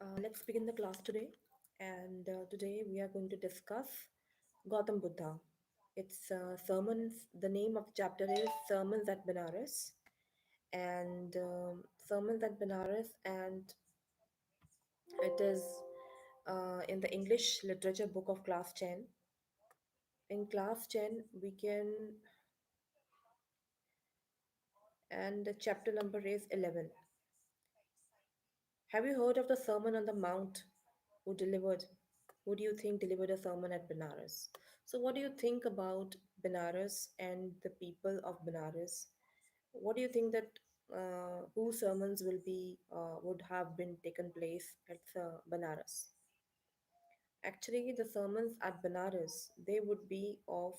Let's begin the class today. And today we are going to discuss Gautam Buddha. It's sermons. The name of the chapter is Sermons at Benaras, and Sermons at Benaras, and it is in the English literature book of class 10. In class 10, we can, and the chapter number is 11. Have you heard of the Sermon on the Mount? Who delivered? Who do you think delivered a sermon at Benares? So, what do you think about Benares and the people of Benares? What do you think that whose sermons will be would have been taken place at Benares? Actually, the sermons at Benares they would be of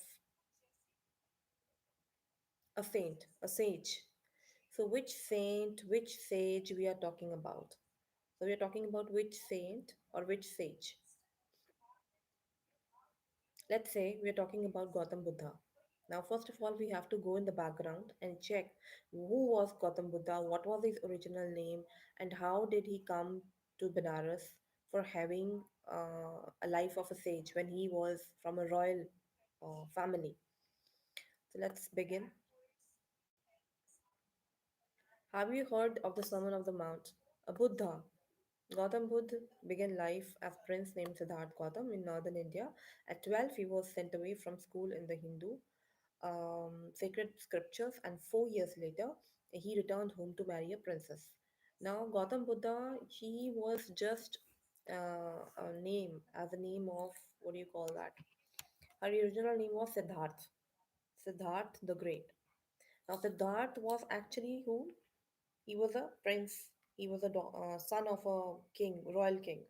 a saint, a sage. So, which saint, which sage we are talking about? So, we are talking about which saint or which sage? Let's say we're talking about Gautam Buddha. Now, first of all, we have to go in the background and check who was Gautam Buddha, what was his original name, and how did he come to Benares for having a life of a sage when he was from a royal family. So, let's begin. Have you heard of the Sermon of the Mount? A Buddha. Gautam Buddha began life as prince named Siddharth Gautam in northern India. At 12, he was sent away from school in the Hindu sacred scriptures, and 4 years later, he returned home to marry a princess. Now, Gautam Buddha, he was just a name, as a name of what do you call that? Her original name was Siddharth, Siddharth the Great. Now, Siddharth was actually who? He was a prince. He was a son of a king, royal king,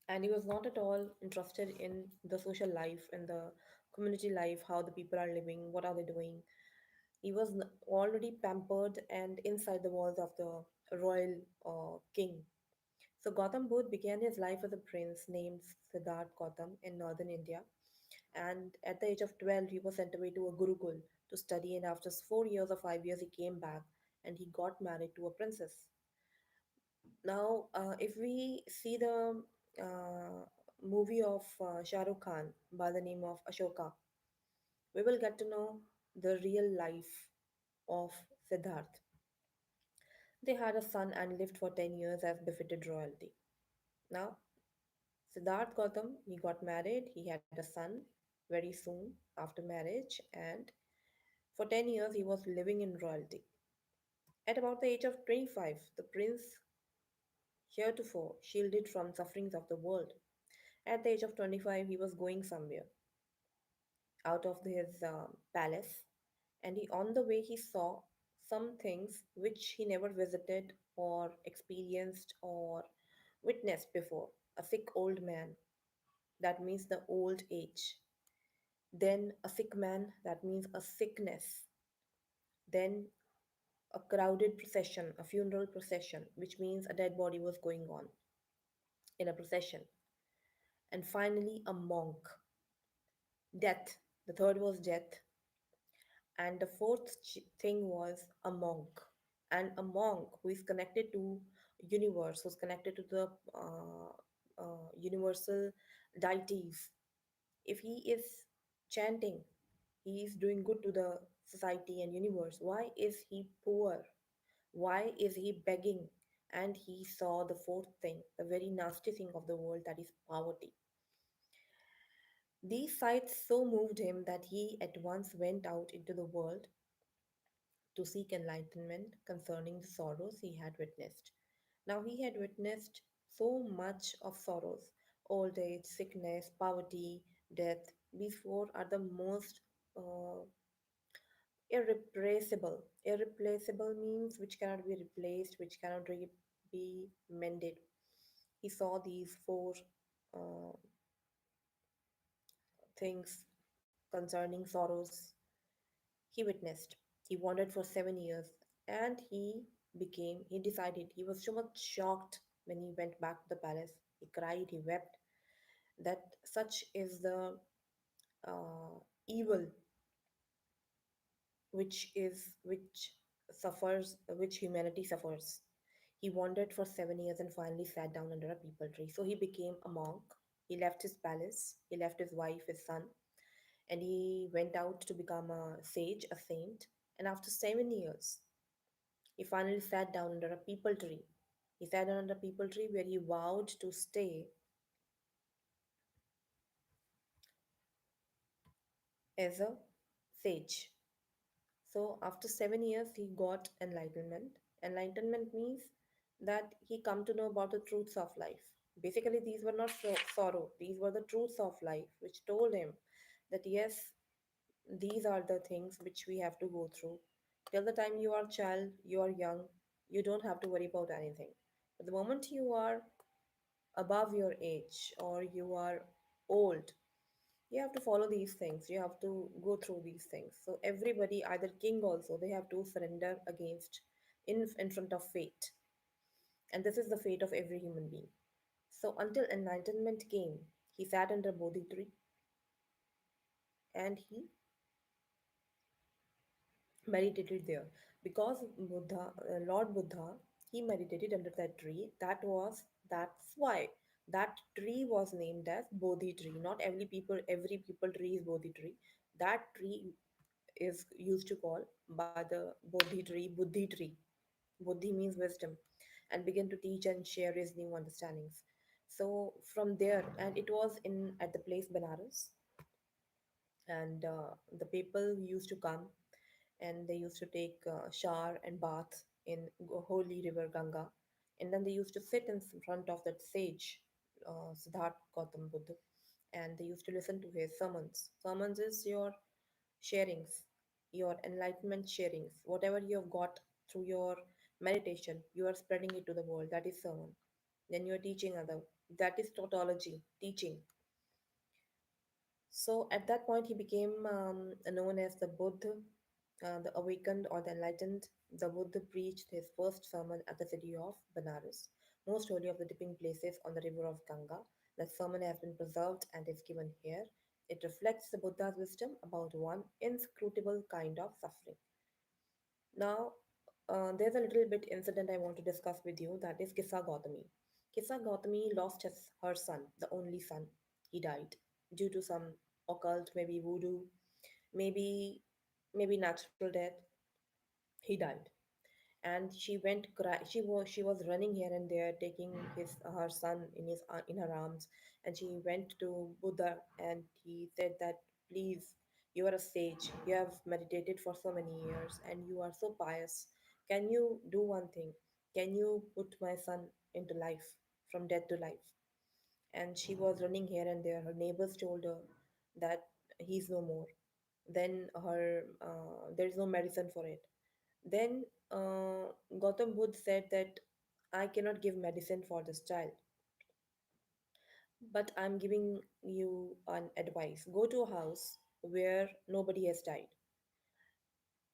and he was not at all interested in the social life and the community life, how the people are living, what are they doing. He was already pampered and inside the walls of the royal king. So Gautam Buddha began his life as a prince named Siddharth Gautam in northern India. And at the age of 12, he was sent away to a Gurukul to study. And after 4 years or 5 years, he came back and he got married to a princess. Now, if we see the movie of Shah Rukh Khan by the name of Ashoka, we will get to know the real life of Siddharth. They had a son and lived for 10 years as befitted royalty. Now, Siddharth Gautam, he got married, he had a son very soon after marriage, and for 10 years he was living in royalty. At about the age of 25, the prince, heretofore shielded from sufferings of the world, at the age of 25, he was going somewhere out of his palace, and on the way he saw some things which he never visited or experienced or witnessed before. A sick old man, that means the old age. Then a sick man, that means a sickness. Then a crowded procession, a funeral procession, which means a dead body was going on in a procession. And finally, a monk. Death. The third was death. And the fourth thing was a monk. And a monk who is connected to universe, who's connected to the universal deities. If he is chanting, he is doing good to the society and universe. Why is he poor? Why is he begging? And he saw the fourth thing, the very nasty thing of the world, that is poverty. These sights so moved him that he at once went out into the world to seek enlightenment concerning the sorrows he had witnessed. Now he had witnessed so much of sorrows: old age, sickness, poverty, death. These four are the most uh, irreplaceable. Irreplaceable means which cannot be replaced, which cannot be mended. He saw these four uh, things concerning sorrows he witnessed. He wandered for 7 years and he decided, he was so much shocked when he went back to the palace. He cried, he wept that such is the uh, evil which suffers, which humanity suffers. He wandered for 7 years and finally sat down under a peepal tree. So he became a monk. He left his palace, he left his wife, his son, and he went out to become a sage, a saint. And after 7 years, he finally sat down under a peepal tree. He sat down under a peepal tree where he vowed to stay as a sage. So after 7 years, he got enlightenment. Enlightenment means that he come to know about the truths of life. Basically, these were not sorrow; these were the truths of life, which told him that yes, these are the things which we have to go through. Till the time you are child, you are young, you don't have to worry about anything. But the moment you are above your age or you are old, you have to follow these things, you have to go through these things. So everybody, either king also, they have to surrender against in front of fate. And this is the fate of every human being. So until enlightenment came, he sat under bodhi tree and he meditated there. Because Buddha, Lord Buddha, he meditated under that tree. That's why that tree was named as bodhi tree. Not every people tree is bodhi tree. That tree is used to call by the bodhi tree, buddhi tree. Buddhi means wisdom, and began to teach and share his new understandings. So from there, and it was in at the place Benaras, and the people used to come and they used to take shower and bath in holy river Ganga, and then they used to sit in front of that sage, Siddharth Gautam Buddha, and they used to listen to his sermons. Sermons is your sharings, your enlightenment sharings, whatever you have got through your meditation, you are spreading it to the world. That is sermon. Then you are teaching other. That is tautology, teaching. So at that point, he became known as the Buddha, the awakened or the enlightened. The Buddha preached his first sermon at the city of Benares, most holy of the dipping places on the river of Ganga. The sermon has been preserved and is given here. It reflects the Buddha's wisdom about one inscrutable kind of suffering. Now, there's a little bit incident I want to discuss with you, that is Kissa Gautami. Kissa Gautami lost her son, the only son. He died due to some occult, maybe voodoo, maybe natural death. He died, and she was running here and there, taking her son in her arms, and she went to Buddha and he said that, please, you are a sage, you have meditated for so many years and you are so pious, can you do one thing, can you put my son into life, from death to life? And she was running here and there. Her neighbors told her that he's no more. Then there is no medicine for it. Then Gautam Buddha said that I cannot give medicine for this child, but I'm giving you an advice. Go to a house where nobody has died,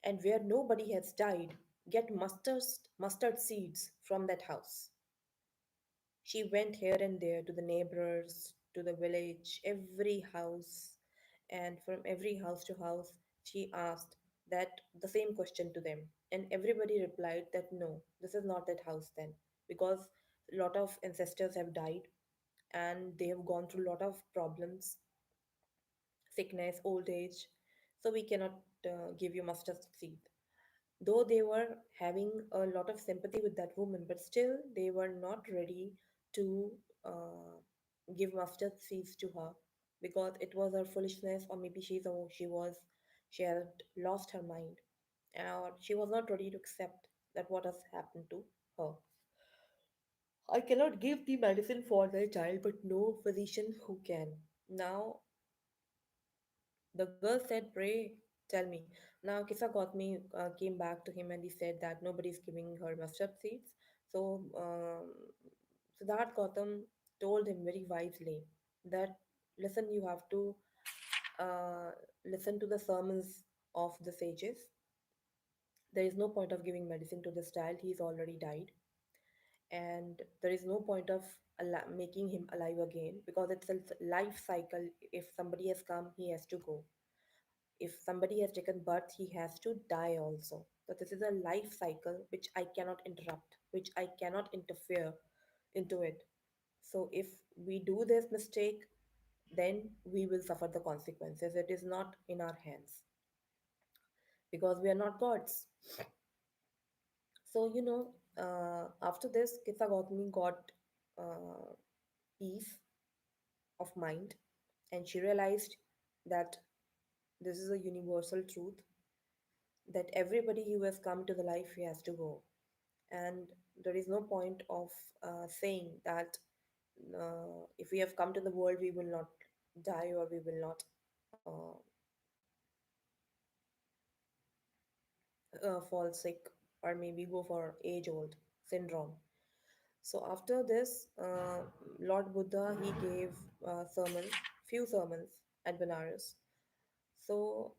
and where nobody has died, get mustard seeds from that house. She went here and there to the neighbors, to the village, every house, and from every house to house, she asked that the same question to them. And everybody replied that no, this is not that house then, because a lot of ancestors have died and they have gone through a lot of problems, sickness, old age, so we cannot give you mustard seed. Though they were having a lot of sympathy with that woman, but still they were not ready to uh, give mustard seeds to her, because it was her foolishness, or maybe she had lost her mind, or she was not ready to accept that what has happened to her. I cannot give the medicine for the child, but no physician who can. Now the girl said, pray, tell me. Now Kissa got me, came back to him and he said that nobody's giving her mustard seeds. So Siddharth Gautam told him very wisely that, listen, you have to uh, listen to the sermons of the sages. There is no point of giving medicine to this child, he's already died. And there is no point of making him alive again, because it's a life cycle. If somebody has come, he has to go. If somebody has taken birth, he has to die also. that this is a life cycle which I cannot interrupt, which I cannot interfere into it. So if we do this mistake, then we will suffer the consequences. It is not in our hands because we are not gods. So, after this, Kissa Gautami got uh, peace of mind, and she realized that this is a universal truth that everybody who has come to the life, he has to go. And there is no point of saying that if we have come to the world, we will not die or we will not fall sick or maybe go for age old syndrome. So after this, Lord Buddha, he gave sermons, few sermons at Benares. So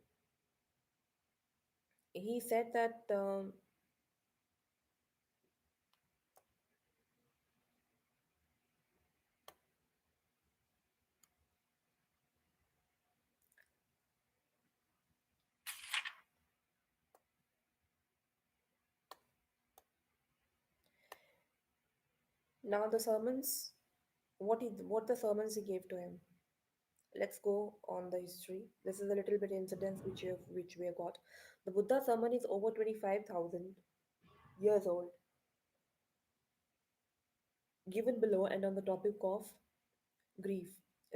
he said that now the sermons, what the sermons he gave to him. Let's go on the history. This is a little bit incidents which we have got. The Buddha sermon is over 25,000 years old, given below and on the topic of grief.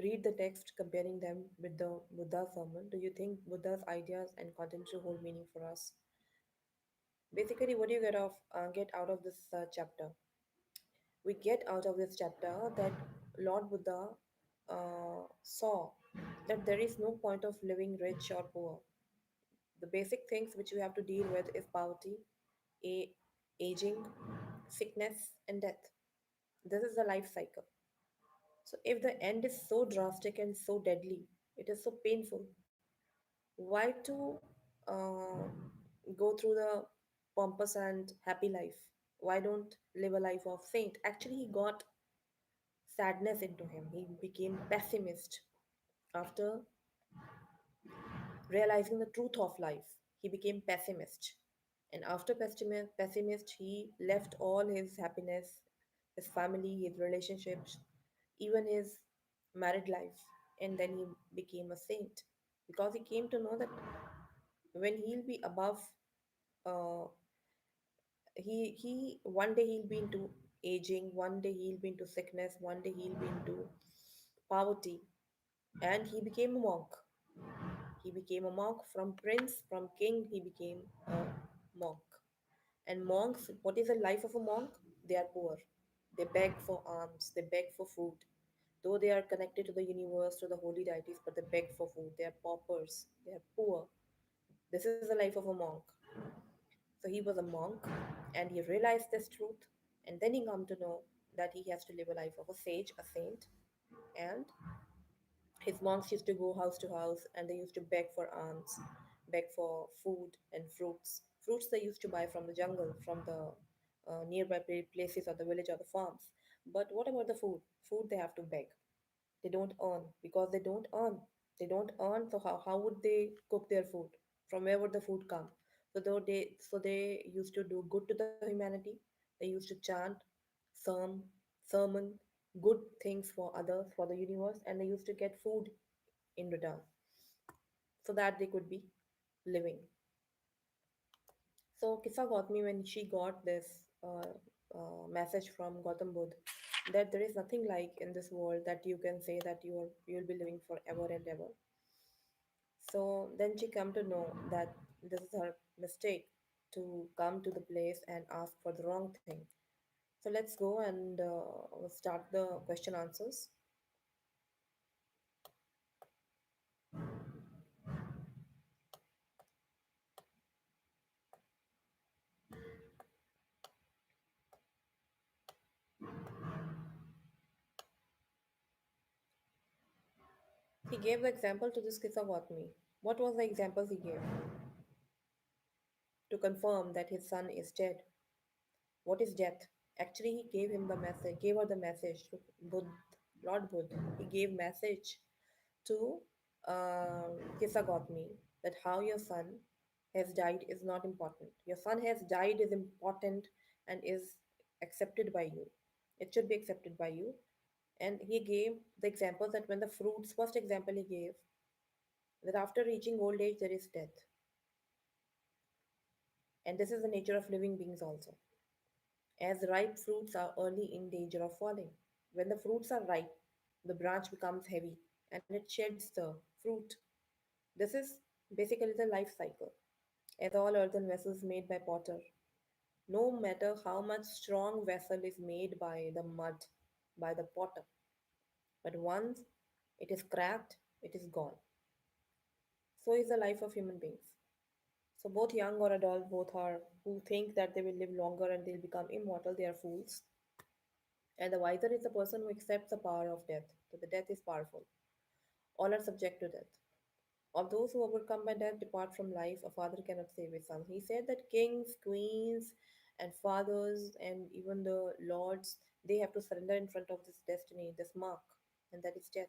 Read the text comparing them with the Buddha sermon. Do you think Buddha's ideas and content should hold meaning for us? Basically, what do you get out of this chapter? We get out of this chapter that Lord Buddha saw that there is no point of living rich or poor. The basic things which we have to deal with is poverty, a- aging, sickness, and death. This is the life cycle. So if the end is so drastic and so deadly, it is so painful, why to go through the pompous and happy life? Why don't live a life of saint? Actually, he got sadness into him. He became pessimist after realizing the truth of life. He became pessimist. And after pessimist, he left all his happiness, his family, his relationships, even his married life. And then he became a saint because he came to know that when he'll be above, uh, he one day he'll be into aging, one day he'll be into sickness, one day he'll be into poverty, and he became a monk. He became a monk from prince, from king, he became a monk. And monks, what is the life of a monk? They are poor. They beg for alms, they beg for food. Though they are connected to the universe, to the holy deities, but they beg for food. They are paupers, they are poor. This is the life of a monk. So he was a monk and he realized this truth. And then he come to know that he has to live a life of a sage, a saint, and his monks used to go house to house and they used to beg for alms, beg for food and fruits. Fruits they used to buy from the jungle, from the nearby places or the village or the farms. But what about the food? Food they have to beg. They don't earn because they don't earn. They don't earn, so how would they cook their food? From where would the food come? So they used to do good to the humanity. They used to chant, sermon, sermon, good things for others, for the universe, and they used to get food in return so that they could be living. So Kissa Gautami, when she got this message from Gautam Buddha that there is nothing like in this world that you can say that you'll be living forever and ever. So then she come to know that this is her mistake to come to the place and ask for the wrong thing. So let's go and start the question answers. He gave the example to this Kissa Gautami. What was the example he gave to confirm that his son is dead? What is death? Actually, he gave him the message, gave her the message to Buddha, Lord Buddha. He gave message to Kissa Gautami that how your son has died is not important. Your son has died is important and is accepted by you. It should be accepted by you. And he gave the examples that when the fruits, first example he gave, that after reaching old age there is death. And this is the nature of living beings also. As ripe fruits are early in danger of falling. When the fruits are ripe, the branch becomes heavy and it sheds the fruit. This is basically the life cycle. As all earthen vessels made by potter, no matter how much strong vessel is made by the mud, by the potter, but once it is cracked, it is gone. So is the life of human beings. So both young or adult, both are who think that they will live longer and they'll become immortal, they are fools. And the wiser is the person who accepts the power of death, that the death is powerful. All are subject to death. Of those who overcome by death depart from life, a father cannot save his son. He said that kings, queens, and fathers, and even the lords, they have to surrender in front of this destiny, this mark, and that is death.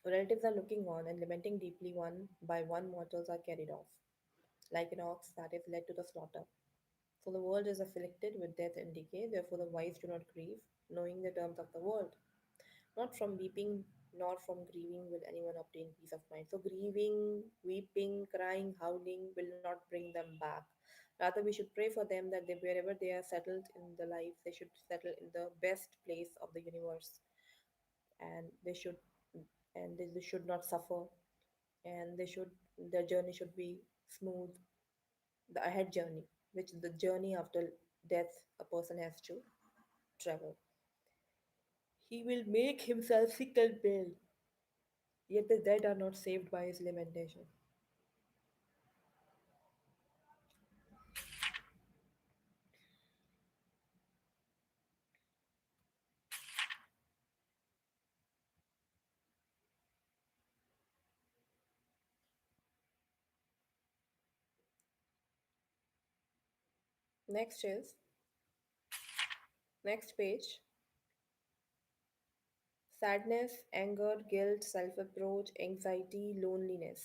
Relatives are looking on and lamenting deeply one by one mortals are carried off, like an ox that is led to the slaughter. So the world is afflicted with death and decay, therefore the wise do not grieve, knowing the terms of the world. Not from weeping nor from grieving will anyone obtain peace of mind. So, grieving, weeping, crying, howling will not bring them back. Rather, we should pray for them that they, wherever they are settled in the life, they should settle in the best place of the universe, and they should not suffer, and their journey should be smooth, the ahead journey, which the journey after death a person has to travel. He will make himself sick and pale. Yet the dead are not saved by his lamentation. Next is next page: sadness, anger, guilt, self approach, anxiety, loneliness.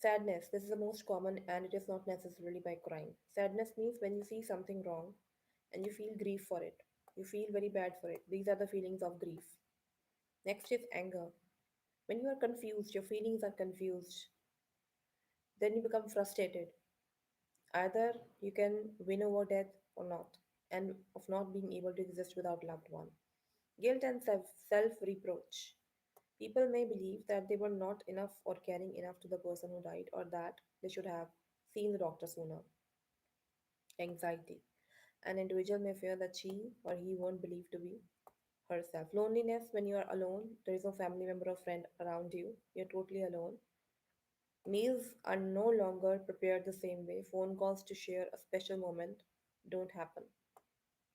Sadness, this is the most common and it is not necessarily by crying. Sadness means when you see something wrong and you feel grief for it. You feel very bad for it. These are the feelings of grief. Next is anger. When you are confused, your feelings are confused, then you become frustrated. Either you can win over death or not, and of not being able to exist without loved one. Guilt and self reproach. People may believe that they were not enough or caring enough to the person who died, or that they should have seen the doctor sooner. Anxiety. An individual may fear that she or he won't believe to be herself. Loneliness, when you are alone, there is no family member or friend around you, you're totally alone. Meals are no longer prepared the same way. Phone calls to share a special moment don't happen.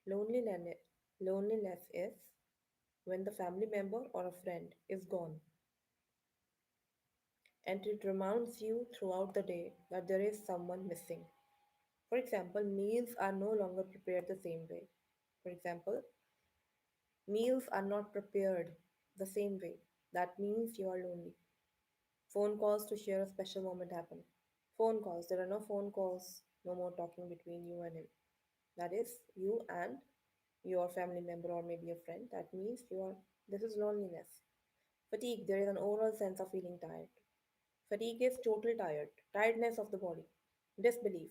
Loneliness, loneliness is when the family member or a friend is gone, and it reminds you throughout the day that there is someone missing. For example, meals are no longer prepared the same way. For example, meals are not prepared the same way. That means you are lonely. Phone calls to share a special moment happen. Phone calls. There are no phone calls, no more talking between you and him. That is you and your family member or maybe a friend. That means you are, this is loneliness. Fatigue. There is an overall sense of feeling tired. Fatigue is total tiredness of the body. Disbelief.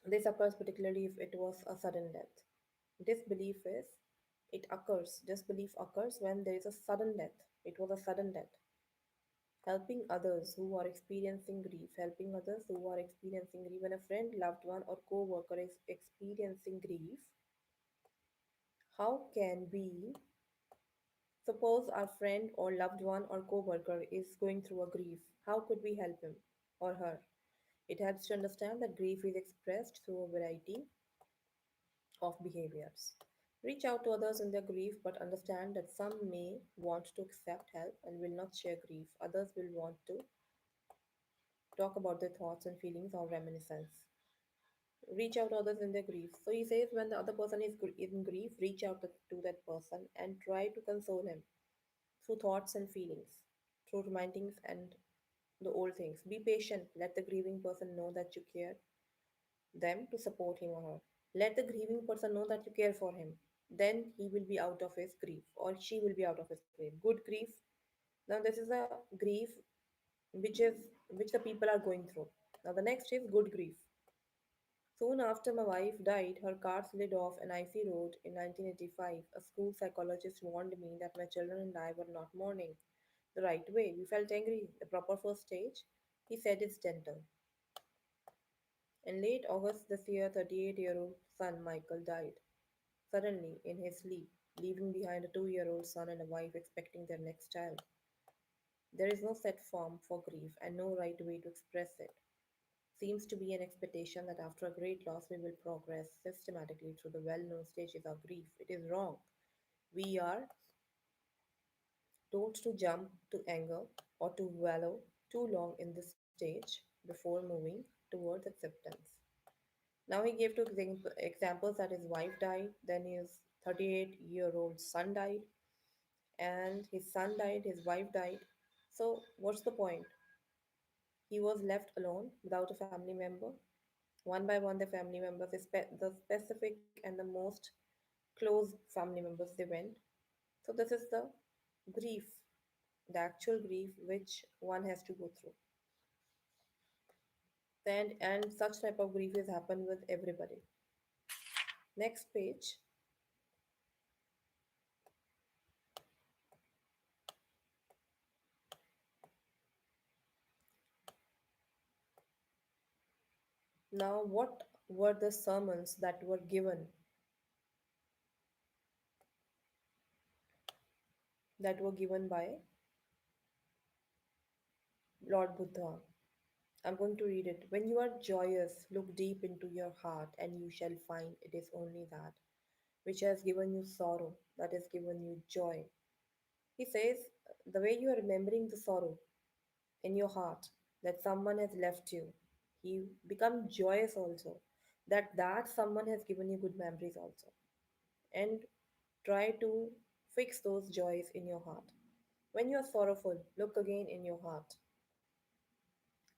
This occurs particularly if it was a sudden death. Disbelief is disbelief occurs when there is a sudden death. It was a sudden death. Helping others who are experiencing grief, helping others who are experiencing grief. When a friend, loved one, or co worker is experiencing grief, how can we suppose our friend or loved one or co worker is going through a grief? How could we help him or her? It helps to understand that grief is expressed through a variety of behaviors. Reach out to others in their grief, but understand that some may want to accept help and will not share grief. Others will want to talk about their thoughts and feelings or reminiscence. Reach out to others in their grief. So he says, when the other person is in grief, reach out to that person and try to console him through thoughts and feelings. through remindings and the old things. Be patient. Let the grieving person know that you care them to support him or her. Let the grieving person know that you care for him. Then he will be out of his grief or she will be out of his grief. Good grief. Now this is a grief which the people are going through. Now the next is good grief. Soon after my wife died, her car slid off an icy road in 1985. A school psychologist warned me that my children and I were not mourning the right way. We felt angry. The proper first stage, he said, is gentle. In late August this year, 38-year-old son Michael died suddenly in his sleep, leaving behind a 2-year-old son and a wife expecting their next child. There is no set form for grief and no right way to express it. Seems to be an expectation that after a great loss we will progress systematically through the well known stages of grief. It is wrong. We are told to jump to anger or to wallow too long in this stage before moving towards acceptance. Now he gave two examples that his wife died, then his 38-year-old son died, and his son died, his wife died. So, what's the point? He was left alone without a family member. One by one, the family members, the specific and the most close family members, they went. So, this is the grief, the actual grief which one has to go through. And such type of grief has happened with everybody. Next page. Now, what were the sermons that were given by Lord Buddha? I'm going to read it. When you are joyous, look deep into your heart, and you shall find it is only that which has given you sorrow that has given you joy. He says, the way you are remembering the sorrow in your heart that someone has left you, you become joyous also. That someone has given you good memories also. And try to fix those joys in your heart. When you are sorrowful, look again in your heart,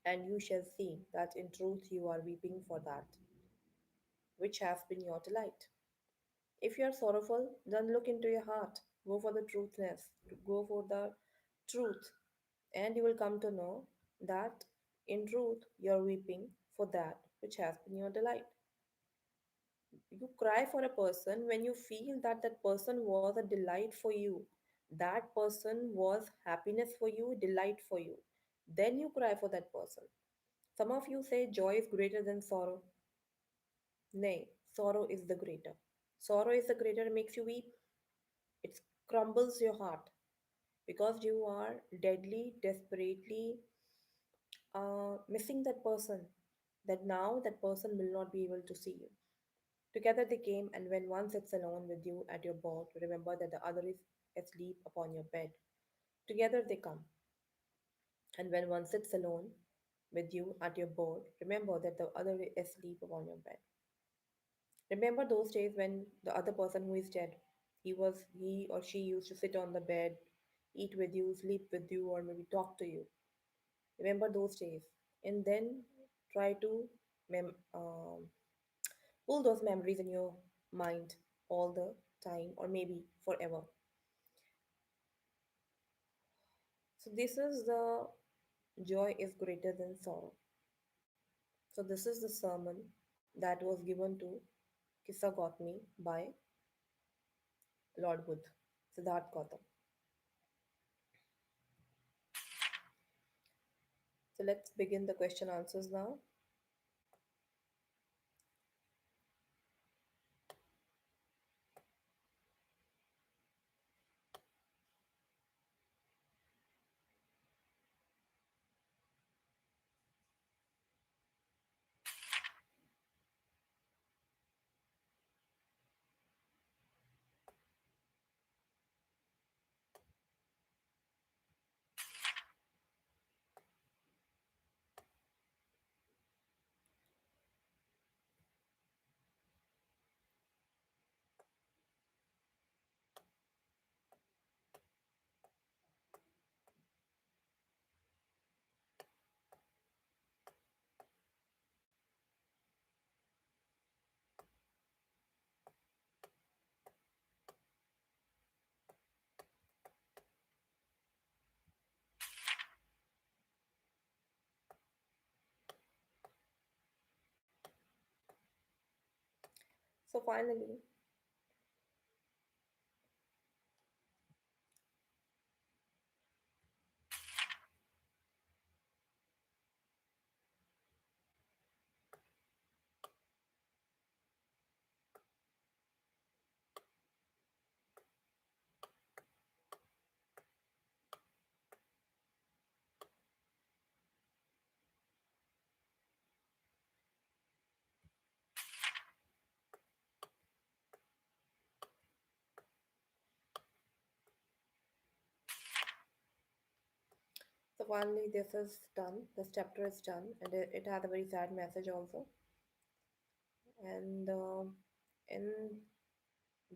and you shall see that in truth you are weeping for that which has been your delight. If you are sorrowful, then look into your heart. Go for the truthness, go for the truth, and you will come to know that in truth you are weeping for that which has been your delight. You cry for a person when you feel that that person was a delight for you, that person was happiness for you, delight for you. Then you cry for that person. Some of you say joy is greater than sorrow. Nay, sorrow is the greater. Sorrow is the greater, makes you weep. It crumbles your heart because you are deadly, desperately missing that person. That now that person will not be able to see you. Together they came, and when one sits alone with you at your board, remember that the other is asleep upon your bed. Together they come, and when one sits alone with you at your board, remember that the other is asleep upon your bed. Remember those days when the other person who is dead, he or she used to sit on the bed, eat with you, sleep with you, or maybe talk to you. Remember those days, and then try to pull those memories in your mind all the time, or maybe forever. So this is the joy is greater than sorrow. So this is the sermon that was given to Kissa Gautami by Lord Buddha, Siddharth Gautam. So let's begin the question answers now. So finally, this is done. This chapter is done, and it had a very sad message also. And in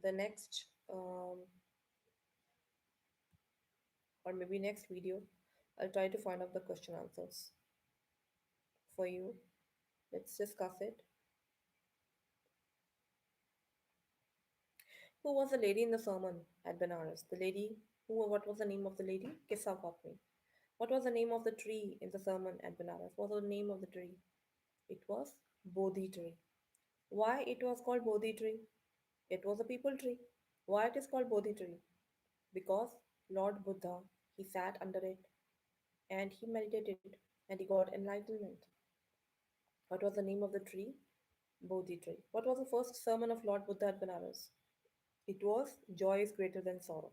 the next, or maybe next video, I'll try to find out the question answers for you. Let's discuss it. Who was the lady in the sermon at Benaras? The lady who, what was the name of the lady? Kissa got me. What was the name of the tree in the sermon at Benaras? What was the name of the tree? It was Bodhi tree. Why it was called Bodhi tree? It was a people tree. Why it is called Bodhi tree? Because Lord Buddha, he sat under it and he meditated and he got enlightenment. What was the name of the tree? Bodhi tree. What was the first sermon of Lord Buddha at Benaras? It was joy is greater than sorrow.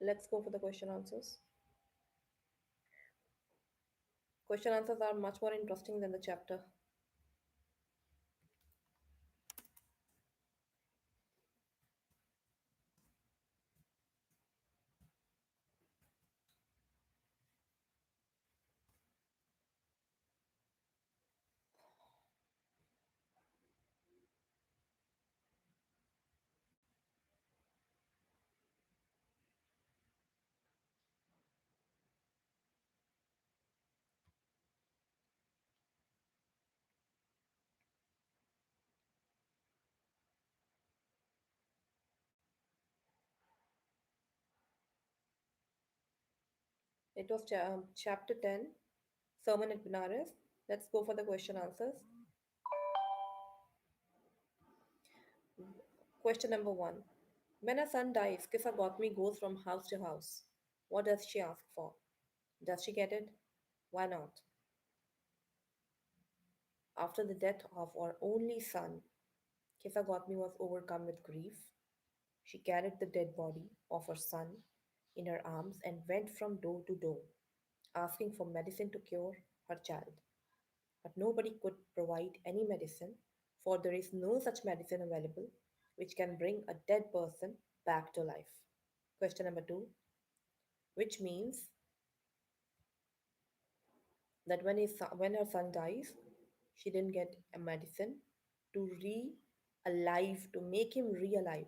Let's go for the question answers. Question answers are much more interesting than the chapter. It was chapter 10, Sermon at Benares. Let's go for the question answers. Question number 1. When a son dies, Kissa Gautami goes from house to house. What does she ask for? Does she get it? Why not? After the death of her only son, Kissa Gautami was overcome with grief. She carried the dead body of her son in her arms and went from door to door, asking for medicine to cure her child. But nobody could provide any medicine, for there is no such medicine available which can bring a dead person back to life. Question number 2, which means that when her son dies, she didn't get a medicine to re-alive, to make him re-alive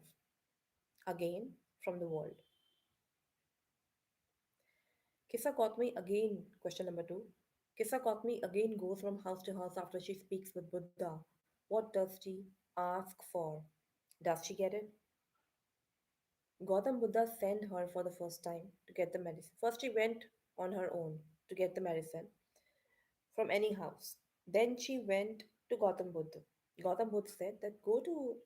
again from the world. Kissa Kotmi again, question number 2. Kissa Kotmi again goes from house to house after she speaks with Buddha. What does she ask for? Does she get it? Gautam Buddha sent her for the first time to get the medicine. First, she went on her own to get the medicine from any house. Then she went to Gautam Buddha. Gautam Buddha said that go to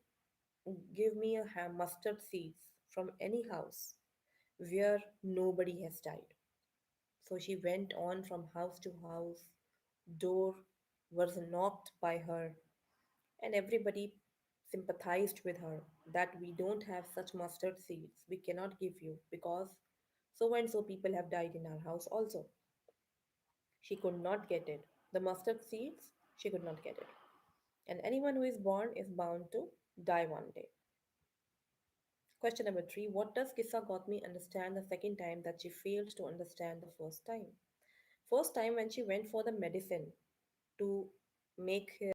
give me a mustard seeds from any house where nobody has died. So she went on from house to house. Door was knocked by her, and everybody sympathized with her that we don't have such mustard seeds. We cannot give you because so and so people have died in our house also. She could not get it. The mustard seeds, she could not get it. And anyone who is born is bound to die one day. Question number 3. What does Kissa Gautami understand the second time that she failed to understand the first time? First time when she went for the medicine to make